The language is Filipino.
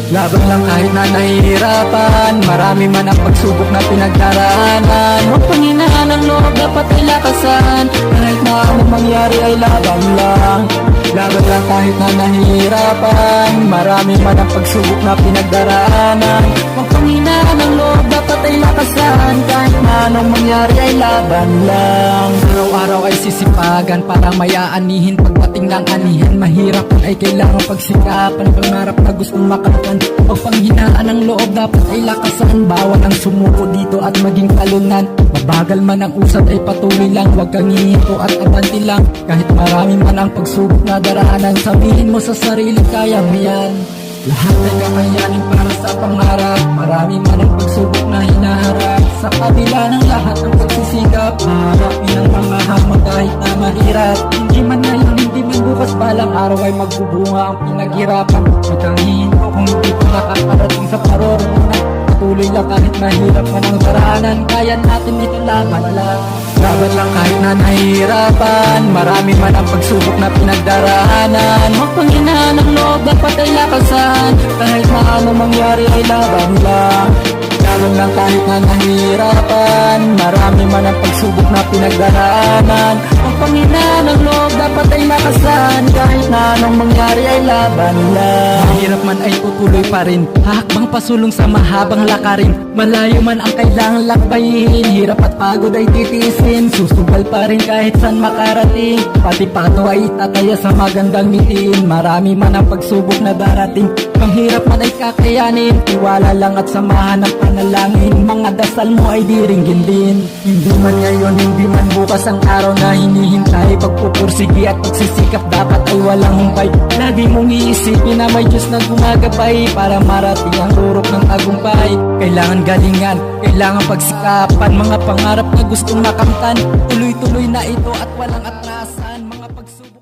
Laban lang kahit na nahihirapan, marami man ang pagsubok na pinagdaraanan. Huwag panghinaan ang loob, dapat ay lakasan, kahit na anong mangyari ay laban lang. Laban lang kahit na nahihirapan, marami man ang pagsubok na pinagdaraanan. Huwag panghinaan ang loob, dapat ay lakasan, kahit na anong mangyari ay laban lang. Araw-araw ay sisipagan para mayaanihin, pagdating ng anihan mahirap ay kailangan pagsikapan. Pangarap na gustong makamtan, huwag panghinaan ang loob, dapat ay lakasan. Bawal ang sumuko dito at maging talunan. Mabagal man ang usad ay patuloy lang, huwag kang hihinto at abanti lang. Kahit marami man ang pagsubok na daraanan, sabihin mo sa sarili kaya mo yan. Lahat ay kakayanin para sa pangarap, marami man ang pagsubok na hinaharap. Sa kabila ng lahat ng pagsisikap, harapin ang mga hamon kahit na mahirap. Hindi man ngayon, hindi man bukas, balang araw ay magbubunga ang pinaghirapan. Huwag kang hihinto kung hindi ko nakakarating sa paroroonan. Patuloy lang kahit mahirap man ang daraanan, kaya natin ito laban lang. Laban lang kahit na nahihirapan, marami man ang pagsubok na pinagdaraanan. Huwag panghinaan ang loob, dapat ay lakasan, kahit na ano mangyari ay laban lang. Laban lang kahit na nahihirapan, marami man ang pagsubok na pinagdaraanan. Huwag panghinaan ang loob, dapat ay lakasan, kahit na anong mangyari ay laban lang. Mahirap man ay tutuloy pa rin, hakbang pasulong sa mahabang lakarin. Malayo man ang kailangang lakbayin, hirap at pagod ay titiisin. Susugal pa rin kahit saan makarating, pati pato ay itataya sa magandang mitiin. Marami man ang pagsubok na darating, mahirap man ay kakayanin. Tiwala lang at samahan ng panalangin, mga dasal mo ay diringgin din. Hindi man ngayon, hindi man bukas ang araw na hinihintay. Pagpupursigi at pagsisikap dapat ay walang humpay. Lagi mong iisipin na may Diyos na gumagabay para marating ang urok ng tagumpay. Kailangan galingan, kailangan pagsikapan, mga pangarap na gustong makamtan. Tuloy-tuloy na ito at walang atrasan, mga pagsubok.